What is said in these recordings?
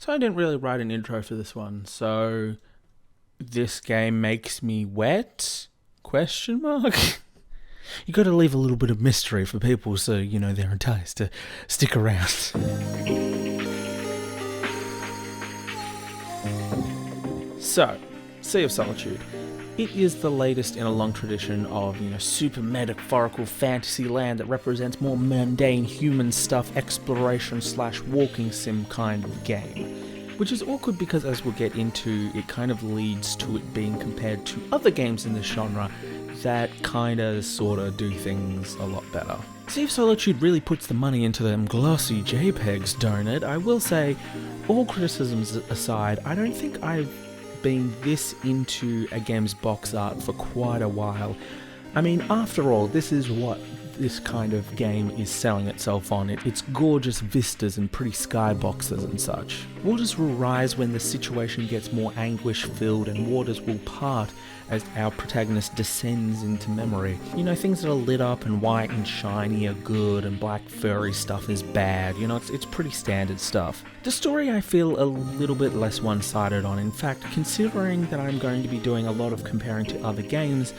So I didn't really write an intro for this one, so this game makes me wet? Question mark? You gotta leave a little bit of mystery for people so, they're enticed to stick around. So, Sea of Solitude. It is the latest in a long tradition of, super metaphorical fantasy land that represents more mundane human stuff, exploration / walking sim kind of game. Which is awkward because, as we'll get into, it kind of leads to it being compared to other games in this genre that kinda sorta do things a lot better. Sea of Solitude really puts the money into them glossy JPEGs, don't it? I will say, all criticisms aside, I don't think I've been this into a game's box art for quite a while. I mean, after all, this is what this kind of game is selling itself on. It's gorgeous vistas and pretty skyboxes and such. Waters will rise when the situation gets more anguish-filled, and waters will part as our protagonist descends into memory. Things that are lit up and white and shiny are good, and black furry stuff is bad. It's pretty standard stuff. The story I feel a little bit less one-sided on. In fact, considering that I'm going to be doing a lot of comparing to other games,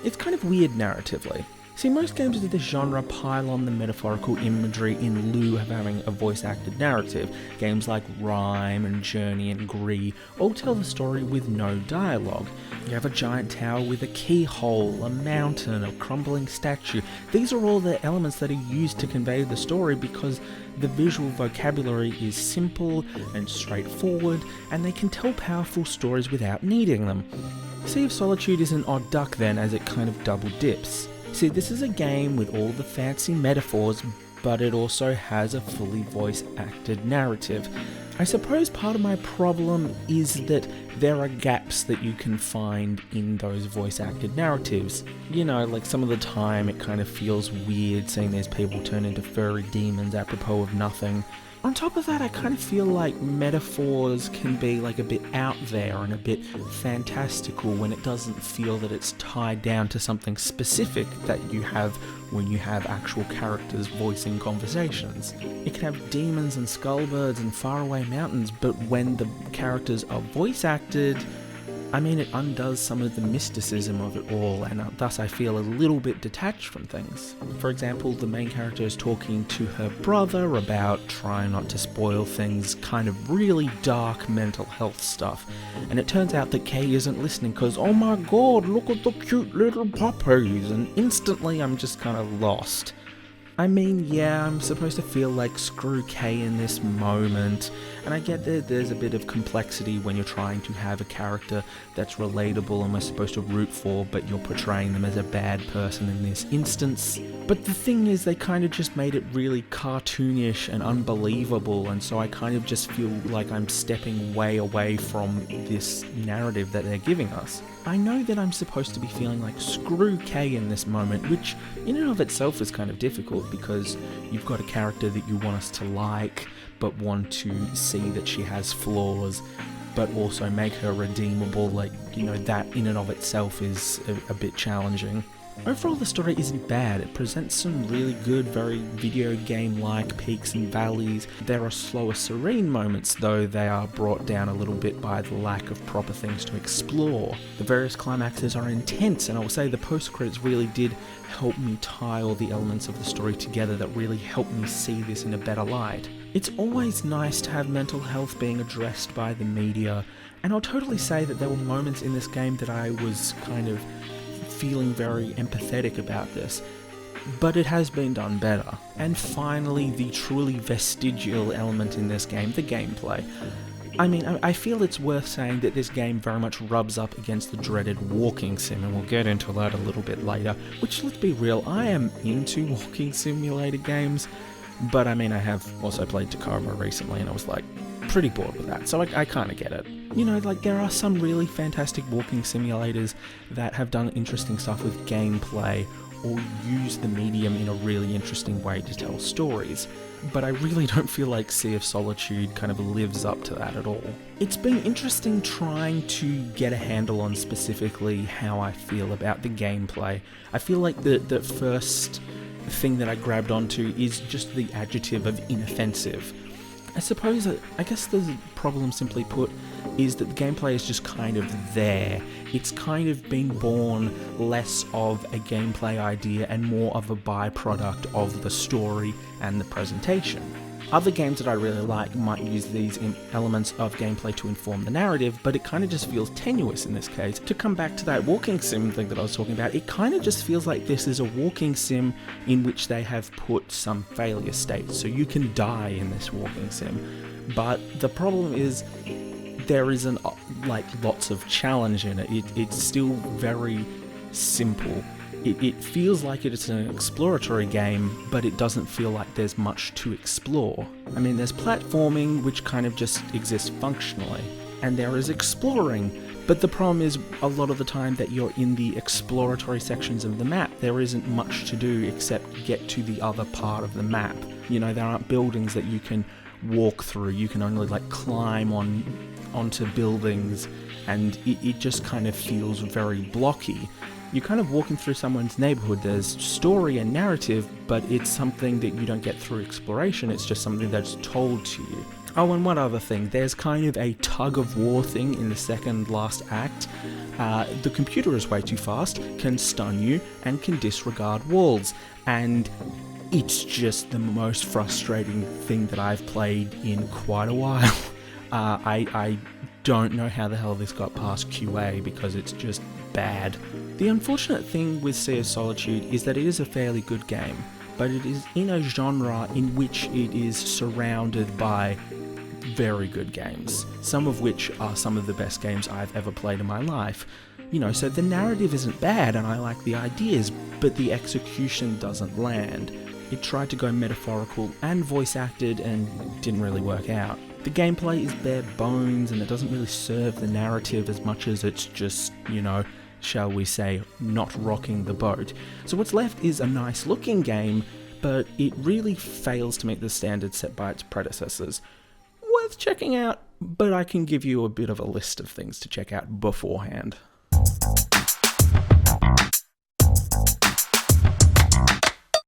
it's kind of weird narratively. See, most games of this genre pile on the metaphorical imagery in lieu of having a voice-acted narrative. Games like Rime and Journey and Gree all tell the story with no dialogue. You have a giant tower with a keyhole, a mountain, a crumbling statue. These are all the elements that are used to convey the story because the visual vocabulary is simple and straightforward, and they can tell powerful stories without needing them. Sea of Solitude is an odd duck then, as it kind of double dips. See, this is a game with all the fancy metaphors, but it also has a fully voice-acted narrative. I suppose part of my problem is that there are gaps that you can find in those voice-acted narratives. Like some of the time it kind of feels weird seeing these people turn into furry demons apropos of nothing. On top of that, I kind of feel like metaphors can be like a bit out there and a bit fantastical when it doesn't feel that it's tied down to something specific that you have when you have actual characters voicing conversations. You can have demons and skullbirds and faraway mountains, but when the characters are voice acted, it undoes some of the mysticism of it all, and thus I feel a little bit detached from things. For example, the main character is talking to her brother about trying not to spoil things, kind of really dark mental health stuff, and it turns out that Kay isn't listening because, oh my god, look at the cute little puppies, and instantly I'm just kind of lost. I'm supposed to feel like screw Kay in this moment, and I get that there's a bit of complexity when you're trying to have a character that's relatable and we're supposed to root for, but you're portraying them as a bad person in this instance. But the thing is, they kind of just made it really cartoonish and unbelievable, and so I kind of just feel like I'm stepping way away from this narrative that they're giving us. I know that I'm supposed to be feeling like screw Kay in this moment, which in and of itself is kind of difficult because you've got a character that you want us to like, but want to see that she has flaws, but also make her redeemable. That in and of itself is a bit challenging. Overall, the story isn't bad. It presents some really good, very video game-like peaks and valleys. There are slower, serene moments, though they are brought down a little bit by the lack of proper things to explore. The various climaxes are intense, and I will say the post-credits really did help me tie all the elements of the story together that really helped me see this in a better light. It's always nice to have mental health being addressed by the media, and I'll totally say that there were moments in this game that I was kind of feeling very empathetic about this, but it has been done better. And finally, the truly vestigial element in this game, the gameplay. I feel it's worth saying that this game very much rubs up against the dreaded walking sim, and we'll get into that a little bit later, which, let's be real, I am into walking simulator games, but I have also played Tacoma recently, and I was pretty bored with that, so I kind of get it. There are some really fantastic walking simulators that have done interesting stuff with gameplay or use the medium in a really interesting way to tell stories, but I really don't feel like Sea of Solitude kind of lives up to that at all. It's been interesting trying to get a handle on specifically how I feel about the gameplay. I feel like the first thing that I grabbed onto is just the adjective of inoffensive. I suppose, I guess the problem, simply put, is that the gameplay is just kind of there. It's kind of been born less of a gameplay idea and more of a byproduct of the story and the presentation. Other games that I really like might use these elements of gameplay to inform the narrative, but it kind of just feels tenuous in this case. To come back to that walking sim thing that I was talking about, it kind of just feels like this is a walking sim in which they have put some failure states, so you can die in this walking sim. But the problem is, there isn't lots of challenge in it. It's still very simple. It feels like it's an exploratory game, but it doesn't feel like there's much to explore. I mean, there's platforming, which kind of just exists functionally, and there is exploring, but the problem is a lot of the time that you're in the exploratory sections of the map, there isn't much to do except get to the other part of the map. You know, there aren't buildings that you can walk through, you can only climb onto buildings, and it just kind of feels very blocky. You're kind of walking through someone's neighborhood, there's story and narrative, but it's something that you don't get through exploration, it's just something that's told to you. Oh, and one other thing, there's kind of a tug-of-war thing in the second last act. The computer is way too fast, can stun you, and can disregard walls, and it's just the most frustrating thing that I've played in quite a while. I don't know how the hell this got past QA, because it's just bad. The unfortunate thing with Sea of Solitude is that it is a fairly good game, but it is in a genre in which it is surrounded by very good games, some of which are some of the best games I've ever played in my life. You know, so the narrative isn't bad and I like the ideas, but the execution doesn't land. It tried to go metaphorical and voice acted and didn't really work out. The gameplay is bare bones and it doesn't really serve the narrative as much as it's just, you know, shall we say, not rocking the boat. So what's left is a nice looking game, but it really fails to meet the standards set by its predecessors. Worth checking out, but I can give you a bit of a list of things to check out beforehand.